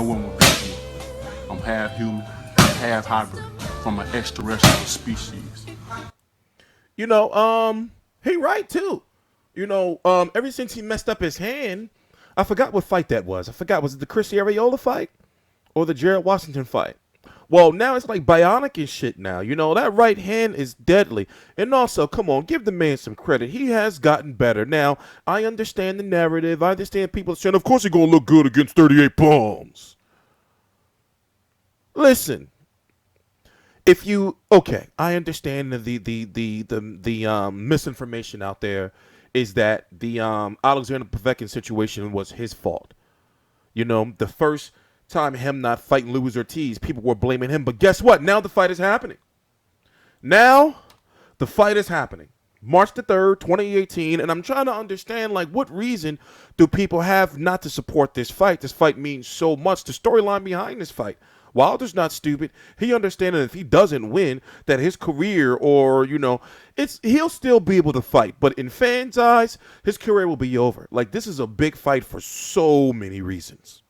one will beat me. I'm half human, half hybrid, from an extraterrestrial species. You know, he right too. Ever since he messed up his hand, I forgot what fight that was. I forgot, was it the Chris Arreola fight or the Jared Washington fight? Well, now it's like bionic and shit now. That right hand is deadly. And also, come on, give the man some credit. He has gotten better. Now, I understand the narrative. I understand people saying, of course he's going to look good against 38 pounds. Listen, okay, I understand the misinformation out there is that the Alexander Povetkin situation was his fault. The first time him not fighting Wilder-Ortiz, people were blaming him. But guess what? Now the fight is happening. Now the fight is happening. March the 3rd, 2018, and I'm trying to understand, like, what reason do people have not to support this fight? This fight means so much. The storyline behind this fight. Wilder's not stupid. He understands that if he doesn't win, that his career or, he'll still be able to fight. But in fans' eyes, his career will be over. Like, this is a big fight for so many reasons.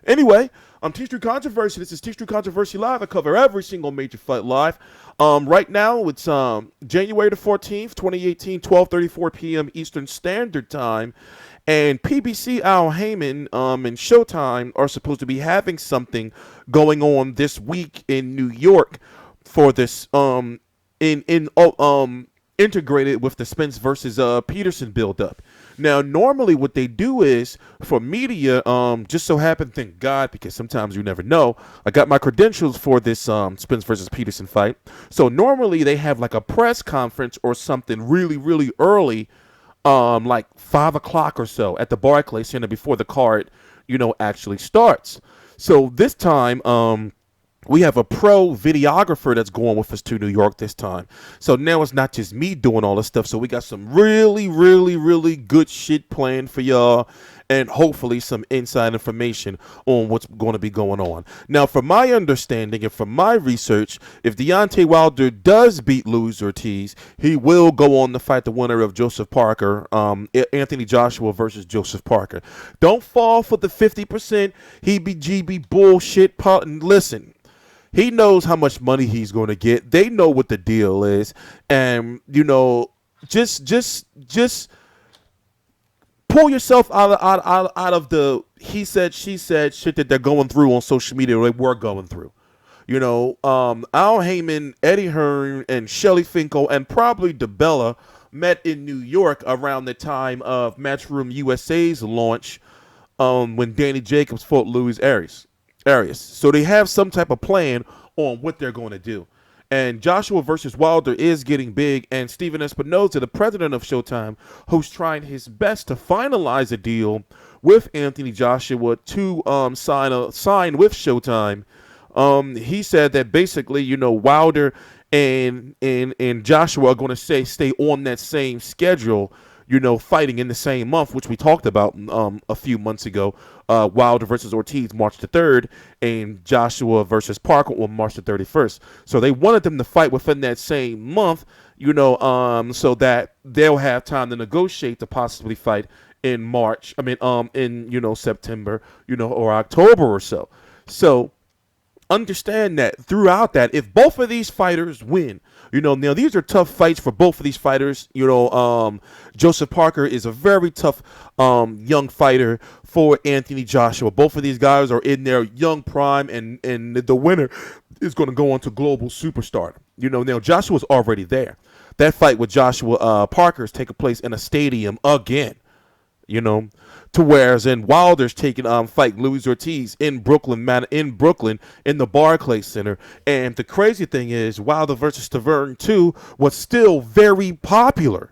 Anyway, TstreeT Controversy. This is TstreeT Controversy Live. I cover every single major fight live. Right now, it's January the 14th, 2018, 12:34 p.m. Eastern Standard Time. And PBC, Al Heyman, and Showtime are supposed to be having something going on this week in New York for this integrated with the Spence versus Peterson build-up. Now, normally what they do is, for media, just so happened, thank God, because sometimes you never know, I got my credentials for this Spence versus Peterson fight. So normally they have like a press conference or something really, really early, like 5 o'clock or so at the Barclays Center before the card, actually starts. So this time, we have a pro videographer that's going with us to New York this time. So now it's not just me doing all this stuff. So we got some really, really, really good shit planned for y'all, and hopefully some inside information on what's going to be going on. Now, from my understanding and from my research, if Deontay Wilder does beat Wilder-Ortiz, he will go on to fight the winner of Joseph Parker, Anthony Joshua versus Joseph Parker. Don't fall for the 50% heebie-jeebie bullshit. Listen. He knows how much money he's going to get. They know what the deal is, and just pull yourself out of the he said, she said shit that they're going through on social media. Or they were going through. Al Heyman, Eddie Hearn, and Shelly Finkel, and probably DeBella met in New York around the time of Matchroom USA's launch, when Danny Jacobs fought Luis Arias. So they have some type of plan on what they're going to do. And Joshua versus Wilder is getting big, and Stephen Espinoza, the president of Showtime, who's trying his best to finalize a deal with Anthony Joshua to sign with Showtime. He said that basically, Wilder and Joshua are going to stay on that same schedule, fighting in the same month, which we talked about a few months ago. Wilder versus Ortiz, March the 3rd, and Joshua versus Parker on March the 31st. So they wanted them to fight within that same month, so that they'll have time to negotiate to possibly fight in March. In September, or October or so. So understand that throughout that, if both of these fighters win, now these are tough fights for both of these fighters. Joseph Parker is a very tough young fighter for Anthony Joshua. Both of these guys are in their young prime, and the winner is going to go on to global superstar. Now Joshua's already there. That fight with Joshua Parker is taking place in a stadium again. To whereas in Wilder's taking fight Wilder-Ortiz in Brooklyn, in the Barclays Center. And the crazy thing is, Wilder versus Stiverne 2 was still very popular,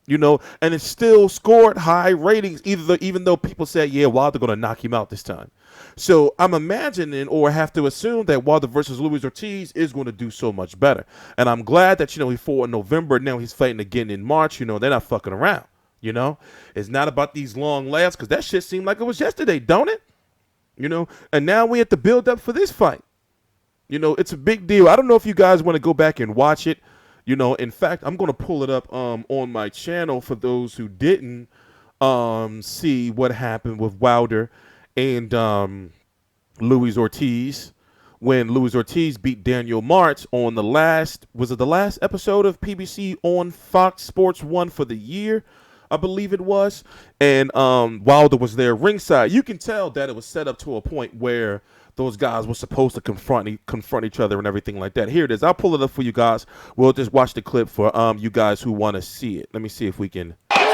and it still scored high ratings, even though people said, yeah, Wilder going to knock him out this time. So I'm imagining, or have to assume, that Wilder versus Wilder-Ortiz is going to do so much better. And I'm glad that, he fought in November. Now he's fighting again in March. They're not fucking around. It's not about these long lasts, because that shit seemed like it was yesterday, don't it? And now we have to build up for this fight. It's a big deal. I don't know if you guys want to go back and watch it. In fact, I'm going to pull it up on my channel for those who didn't see what happened with Wilder and Ortiz, when Luis Ortiz beat Daniel Martz on the last episode of PBC on Fox Sports 1 for the year, I believe it was, and Wilder was there ringside. You can tell that it was set up to a point where those guys were supposed to confront each other and everything like that. Here it is. I'll pull it up for you guys. We'll just watch the clip for you guys who want to see it. Let me see if we can. This could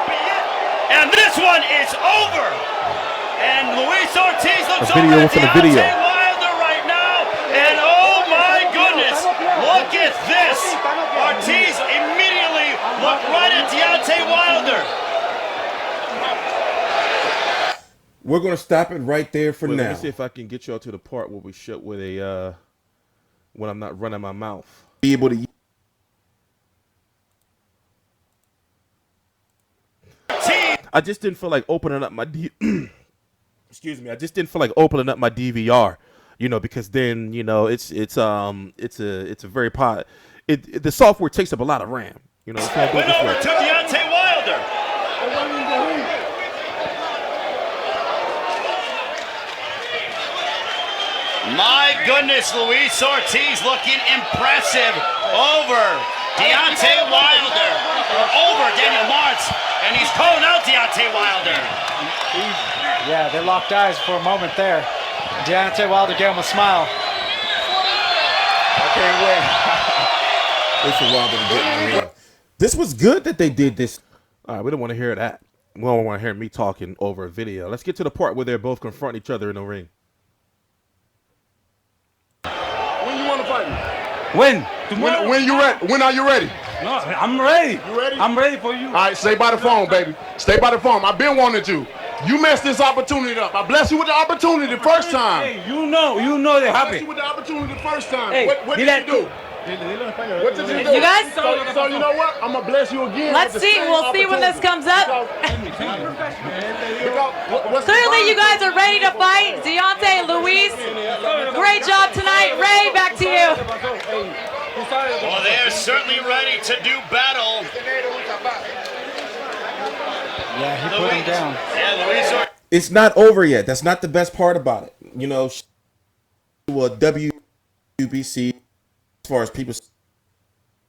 be it. And this one is over. And Luis Ortiz looks over at Deontay Wilder right now. And oh my goodness, look at this. Ortiz immediately looked right at Deontay Wilder. We're gonna stop it right there for now. Let me see if I can get y'all to the part where we shut with a when I'm not running my mouth. Be able to. I just didn't feel like opening up my excuse me. I just didn't feel like opening up my DVR, because then it's a very the software takes up a lot of RAM. It's not went over to Deontay Wilder. My goodness, Luis Ortiz looking impressive over Deontay Wilder, or over Daniel Martz, and he's calling out Deontay Wilder. Yeah, they locked eyes for a moment there. Deontay Wilder gave him a smile. I can't wait. Listen, Wilder to get me in. This was good that they did this. All right, we don't want to hear that. We don't want to hear me talking over a video. Let's get to the part where they're both confront each other in the ring. When you want to fight me? When? When you ready? When are you ready? No, I'm ready. You ready? I'm ready for you. All right, stay by the phone, baby. Stay by the phone. I've been wanting to. You messed this opportunity up. I blessed you with the opportunity the first time. Hey, you know they I happy. blessed you with the opportunity the first time. Hey, what did you do? What did you do? You guys? So you know what? I'm gonna bless you again. Let's with the see. same We'll see when this opportunity. comes up. Clearly, you guys are ready to fight. Deontay, Luis, great job tonight. Ray, back to you. Well, they're certainly ready to do battle. Yeah, he put him down. Yeah, Luis Ortiz. It's not over yet. That's not the best part about it. WBC, as far as people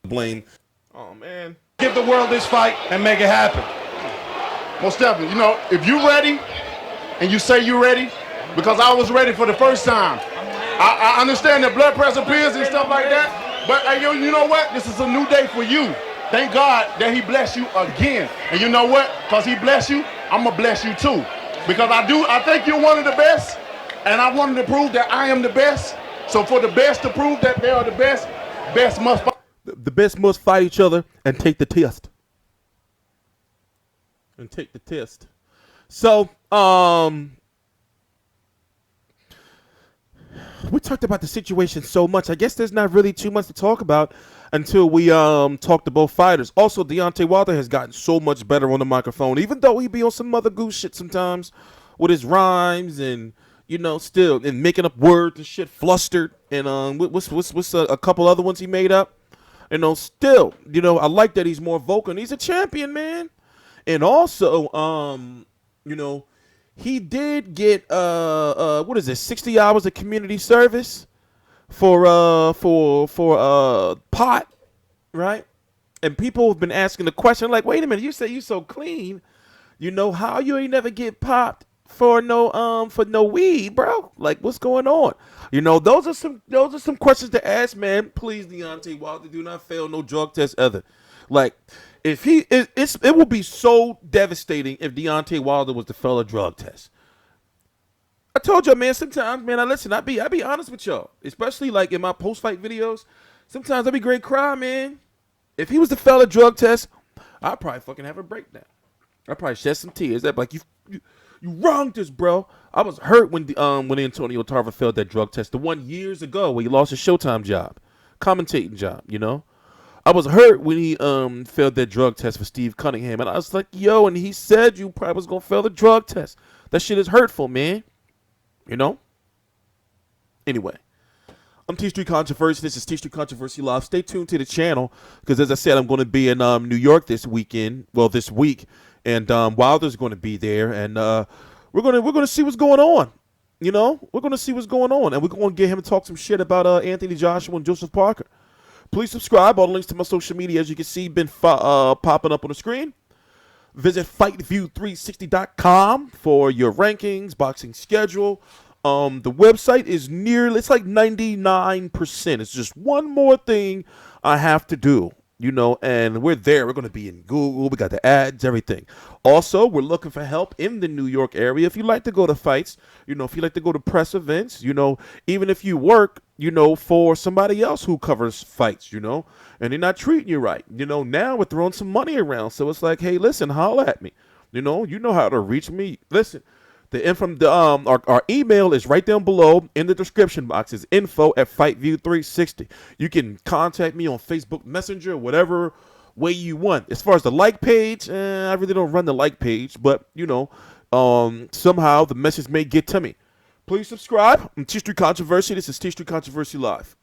blame. Oh, man. Give the world this fight and make it happen. Most definitely. If you're ready and you say you're ready, because I was ready for the first time. I understand that blood pressure pills and stuff like that, but you know what? This is a new day for you. Thank God that he blessed you again. And you know what? Because he blessed you, I'm going to bless you too. Because I think you're one of the best, and I wanted to prove that I am the best. So for the best to prove that they are the best must fight. The best must fight each other and take the test. So, we talked about the situation so much. I guess there's not really too much to talk about until we talk to both fighters. Also, Deontay Wilder has gotten so much better on the microphone, even though he be on some other goose shit sometimes with his rhymes and still and making up words and shit, flustered and what's a couple other ones he made up. Still, I like that he's more vocal. And he's a champion, man. And also, he did get 60 hours of community service for pot, right? And people have been asking the question like, wait a minute, you say you so clean, how you ain't never get popped for no weed, bro? Like, what's going on? Those are some questions to ask, man. Please, Deontay Wilder, do not fail no drug test ever. Like, if it would be so devastating if Deontay Wilder was to fail a drug test. I told y'all, man, sometimes, man, I be honest with y'all, especially like in my post-fight videos. Sometimes I be great cry, man. If he was to fail a drug test, I'd probably fucking have a breakdown. I'd probably shed some tears. I'd be like, you wronged us, bro. I was hurt when Antonio Tarver failed that drug test. The one years ago where he lost his Showtime job, commentating job, I was hurt when he failed that drug test for Steve Cunningham. And I was like, yo, and he said you probably was going to fail the drug test. That shit is hurtful, man. Anyway, I'm TstreeT Controversy. This is TstreeT Controversy Live. Stay tuned to the channel because, as I said, I'm going to be in New York this weekend. Well, this week. And Wilder's going to be there. And we're gonna see what's going on. You know, we're gonna see what's going on, and we're gonna get him to talk some shit about Anthony Joshua and Joseph Parker. Please subscribe. All the links to my social media, as you can see, been popping up on the screen. Visit FightView360.com for your rankings, boxing schedule. The website is it's like 99%. It's just one more thing I have to do, you know, and we're there. We're going to be in Google. We got the ads, everything. Also, we're looking for help in the New York area. If you like to go to fights, you know, if you like to go to press events, you know, even if you work, you know, for somebody else who covers fights, you know, and they're not treating you right, you know, now we're throwing some money around. So it's like, hey, listen, holla at me. You know how to reach me. Listen. Our email is right down below in the description box. It's info@FightView360. You can contact me on Facebook Messenger, whatever way you want. As far as the like page, I really don't run the like page, but you know, somehow the message may get to me. Please subscribe. I'm TstreeT Controversy. This is TstreeT Controversy Live.